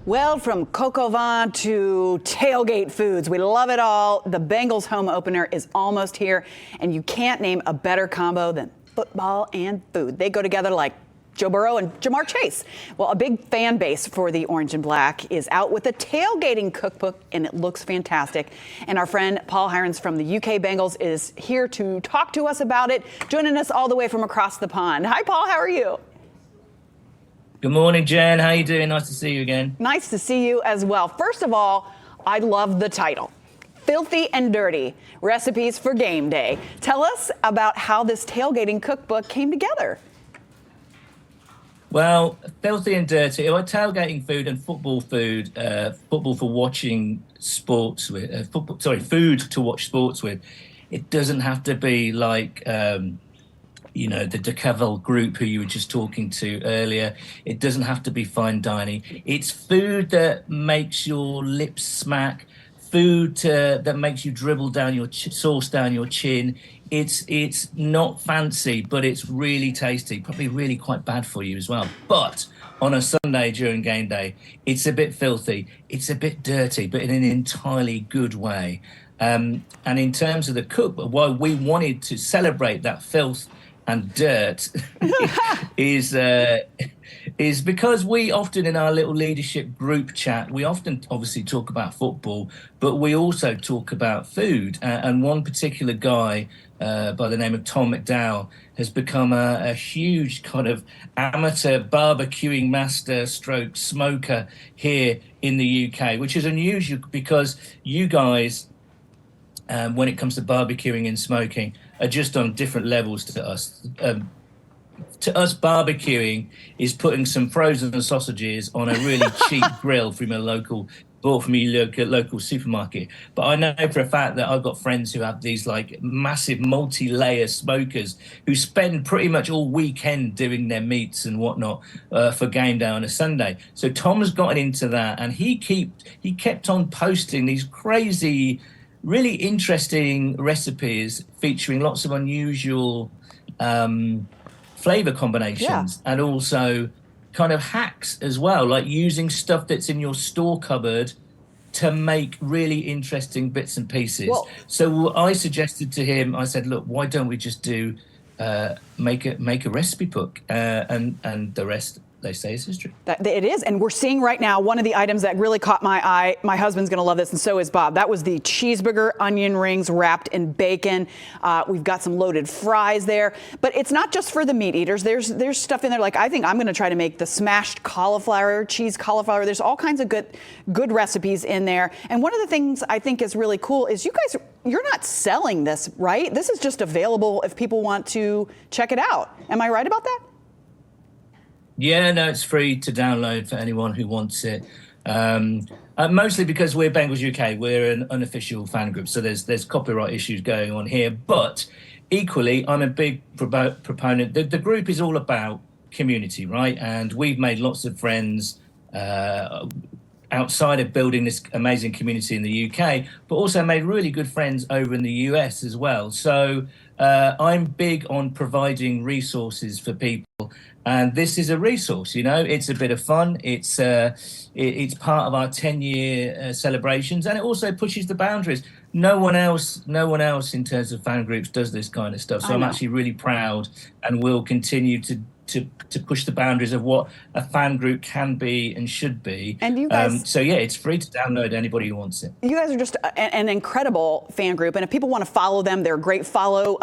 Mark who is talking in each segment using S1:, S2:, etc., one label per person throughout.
S1: Well, from coq au vin to tailgate foods, we love it all. The Bengals home opener is almost here, and you can't name a better combo than football and food. They go together like Joe Burrow and Jamar Chase. Well, a big fan base for the Orange and Black is out with a tailgating cookbook, and it looks fantastic. And our friend Paul Hirons from the UK Bengals is here to talk to us about it, joining us all the way from across the pond. Hi, Paul. How are you?
S2: Good morning, Jen. How you doing? Nice to see you again.
S1: Nice to see you as well. First of all, I love the title, Filthy and Dirty, Recipes for Game Day. Tell us about how this tailgating cookbook came together.
S2: Well, filthy and dirty, or tailgating food and football food, football for watching sports with, food to watch sports with. It doesn't have to be like, the DeCaval group who you were just talking to earlier. It doesn't have to be fine dining. It's food that makes your lips smack, food that makes you dribble down your sauce down your chin. It's not fancy, but it's really tasty, probably really quite bad for you as well. But on a Sunday during game day, it's a bit filthy, it's a bit dirty, but in an entirely good way. And in terms of the cookbook, why we wanted to celebrate that filth and dirt is because we often in our little leadership group chat, we often obviously talk about football, but we also talk about food. And one particular guy by the name of Tom McDowell has become a huge kind of amateur barbecuing master stroke smoker here in the UK, which is unusual because you guys, when it comes to barbecuing and smoking, are just on different levels to us. To us, barbecuing is putting some frozen sausages on a really cheap grill from a local supermarket. But I know for a fact that I've got friends who have these like massive multi-layer smokers who spend pretty much all weekend doing their meats and whatnot for game day on a Sunday. So Tom's gotten into that, and he kept on posting these crazy, really interesting recipes featuring lots of unusual flavor combinations, and also kind of hacks as well, like using stuff that's in your store cupboard to make really interesting bits and pieces. Well, so I suggested to him, I said, look, why don't we just do make a recipe book, and the rest, they say, is history.
S1: It is, and we're seeing right now one of the items that really caught my eye. My husband's going to love this, and so is Bob. That was the cheeseburger onion rings wrapped in bacon. We've got some loaded fries there, but it's not just for the meat eaters. There's stuff in there, like I think I'm going to try to make the smashed cauliflower, cheese cauliflower. There's all kinds of good recipes in there. And one of the things I think is really cool is you're not selling this, right? This is just available if people want to check it out. Am I right about that?
S2: Yeah, no, it's free to download for anyone who wants it. Mostly because we're Bengals UK, we're an unofficial fan group, so there's copyright issues going on here. But equally, I'm a big proponent. The group is all about community, right? And we've made lots of friends outside of building this amazing community in the UK, but also made really good friends over in the US as well. So I'm big on providing resources for people. And this is a resource, it's a bit of fun. It's part of our 10-year celebrations, and it also pushes the boundaries. No one else in terms of fan groups does this kind of stuff. So I'm actually really proud, and will continue to push the boundaries of what a fan group can be and should be.
S1: And you guys,
S2: so yeah, it's free to download, anybody who wants it.
S1: You guys are just an incredible fan group, and if people want to follow them, they're a great follow.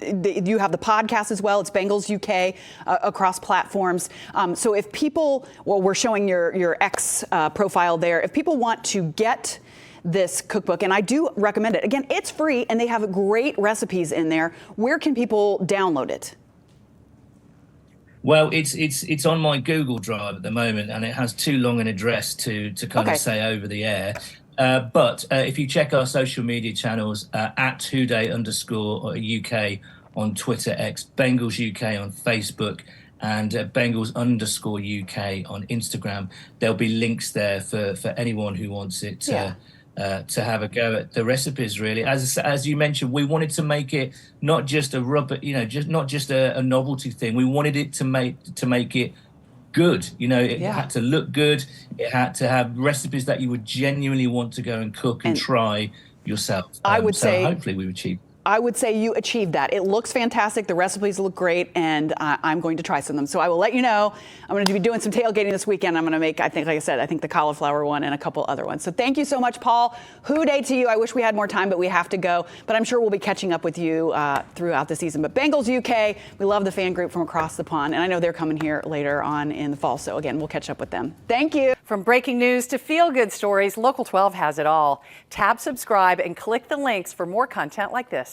S1: You have the podcast as well. It's Bengals UK across platforms. So if people, we're showing your X profile there. If people want to get this cookbook, and I do recommend it. Again, it's free, and they have great recipes in there. Where can people download it?
S2: Well, it's on my Google Drive at the moment, and it has too long an address to kind of say over the air. But if you check our social media channels, at @Houday_UK on Twitter X, Bengals UK on Facebook, and Bengals_UK on Instagram, there'll be links there for anyone who wants it to have a go at the recipes. Really, as you mentioned, we wanted to make it not just a not just a novelty thing. We wanted it to make it good. You know, it
S1: Yeah.
S2: had to look good. It had to have recipes that you would genuinely want to go and cook and try yourself.
S1: I would
S2: so
S1: say-
S2: hopefully we achieve.
S1: I would say you achieved that. It looks fantastic. The recipes look great, and I'm going to try some of them. So I will let you know. I'm going to be doing some tailgating this weekend. I'm going to make, I think, like I said, I think the cauliflower one and a couple other ones. So thank you so much, Paul. Who day to you. I wish we had more time, but we have to go. But I'm sure we'll be catching up with you throughout the season. But Bengals UK, we love the fan group from across the pond, and I know they're coming here later on in the fall. So again, we'll catch up with them. Thank you.
S3: From breaking news to feel-good stories, Local 12 has it all. Tab subscribe and click the links for more content like this.